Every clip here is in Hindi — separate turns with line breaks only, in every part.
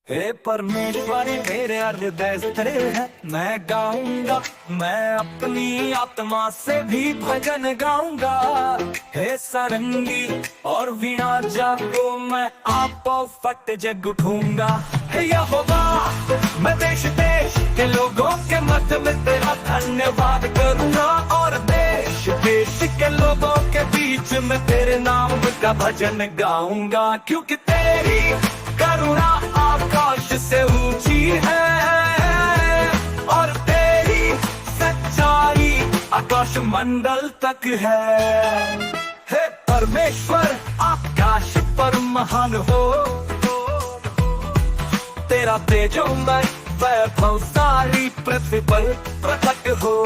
हे परमेश्वर मेरे हृदय स्थिर है, मैं गाऊंगा, मैं अपनी आत्मा से भी भजन गाऊंगा। हे सारंगी और वीणा जागो, मैं आपो फट जग उठूंगा। हे यहोवा, मैं देश देश के लोगों के मध्य में तेरा धन्यवाद करूंगा, और देश देश के लोगों के बीच में तेरे नाम का भजन गाऊंगा। क्योंकि तेरी करुणा आकाश से ऊंची है, और तेरी सच्चाई आकाश मंडल तक है। हे परमेश्वर आकाश पर महान हो, तेरा तेजोमय वैभव सारी पृथ्वी पर प्रकट हो।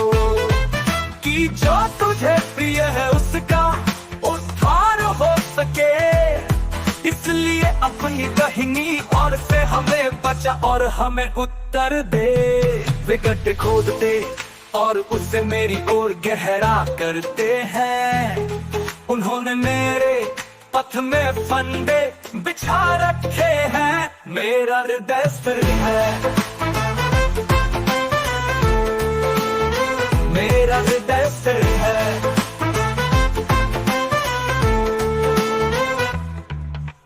कि जो तुझे प्रिय है उसका उद्धार हो सके, इसलिए अपनी दाहिनी ओर से हमें बचा और हमें उत्तर दे। विकट खोदते और उससे मेरी ओर गहरा करते हैं, उन्होंने मेरे पथ में फंदे बिछा रखे हैं। मेरा हृदय स्थिर है, मेरा हृदय स्थिर है,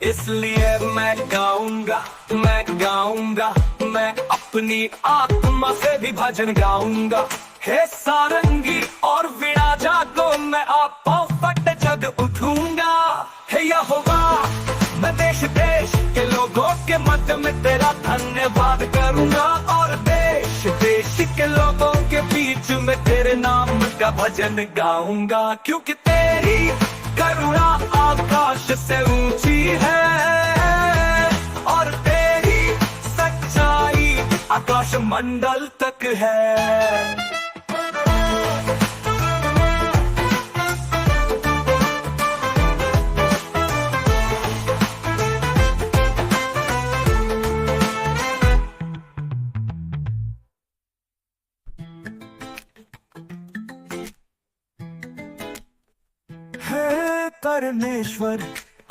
इसलिए मैं गाऊंगा, मैं गाऊंगा, मैं अपनी आत्मा से भी भजन गाऊंगा। हे सारंगी और वीणा जागो, मैं आपो फट जग उठूंगा। हे यहोवा, मैं देश देश के लोगों के मध्य में तेरा धन्यवाद करूंगा, और देश देश के लोगों के बीच में तेरे नाम का भजन गाऊंगा। क्योंकि तेरी करुणा आकाश से ऊंची है, और तेरी सच्चाई आकाश मंडल तक है। हे परमेश्वर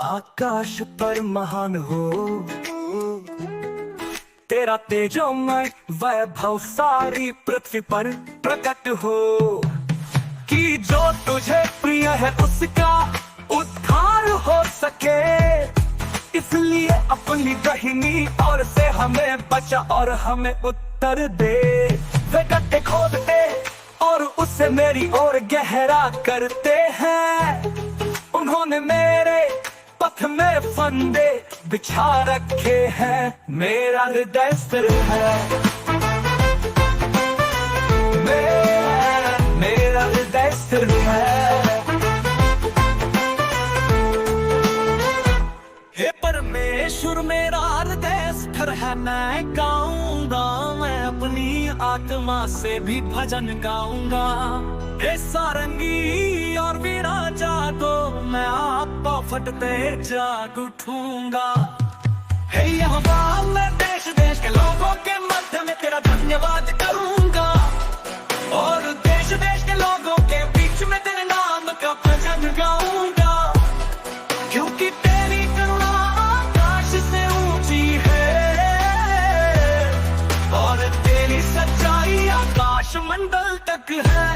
आकाश पर महान हो, तेरा तेजोमय वैभव सारी पृथ्वी पर प्रकट हो। कि जो तुझे प्रिय है उसका उद्धार हो सके, इसलिए अपनी दाहिनी ओर से हमें बचा और हमें उत्तर दे। वे गड्ढे खोदते और उससे मेरी ओर गहरा करते हैं, उन्होंने मेरे पथ में फंदे बिछा रखे हैं। मेरा हृदय स्थिर है, मेरा हृदय स्थिर है। हे परमेश्वर मेरा हृदय स्थिर है, मैं गाऊंगा, मैं अपनी आत्मा से भी भजन गाऊंगा। हे सारंगी और वीणा जागो, मैं आपको फटते जाग उठूंगा। हे यहोवा, मैं देश देश के लोगों के मध्य में तेरा धन्यवाद करूंगा, और देश देश के लोगों के बीच में तेरे नाम का भजन गाऊंगा। क्योंकि तेरी करुणा आकाश से ऊंची है, और तेरी सच्चाई आकाश मंडल तक है।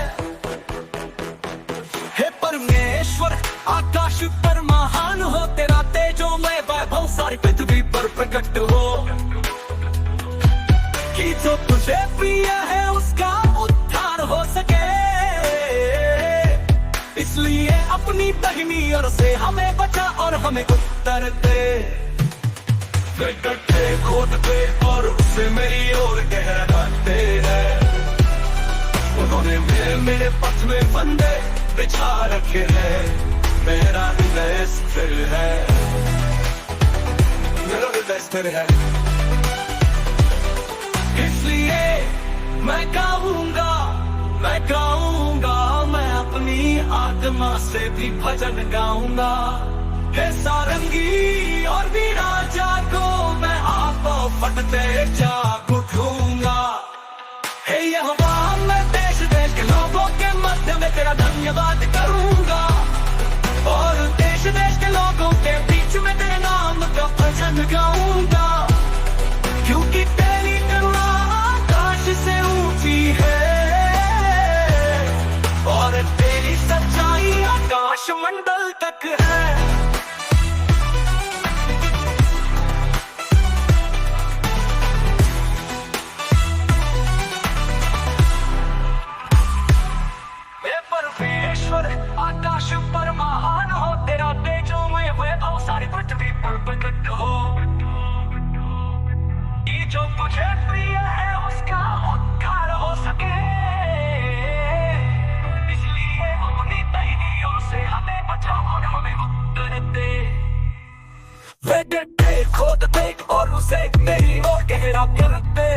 हे परमेश्वर आकाश पर महान हो, तेरा तेजोमय वैभव सारी पृथ्वी पर प्रकट हो। कि जो तुझे प्रिय है उसका उद्धार हो सके, इसलिए अपनी दाहिनी ओर से हमें बचा और हमें उत्तर दे। वे गड्ढे खोदते और उससे मेरी ओर गहरा करते हैं, उन्होंने मेरे पथ में फंदे बिछा रखे हैं। मेरा हृदय स्थिर है, मेरा हृदय स्थिर है, इसलिए मैं गाऊंगा, मैं गाऊंगा, मैं अपनी आत्मा से भी भजन गाऊंगा। हे सारंगी और वीणा जागो, मैं आपको फटते जाग उठूंगा। हे यहोवा, मैं देश देश के लोगों के मध्य में तेरा धन्यवाद करूंगा, और देश देश के लोगों के बीच में तेरे नाम का भजन गाऊंगा। जो तुझे प्रिय है उसका उद्धार हो सके, इसलिए अपनी तैयारियों से हमें बचाओ और हमें उत्तर दे। वे डटे खोद दे और उसे मेरी ओर गहरा कर दे।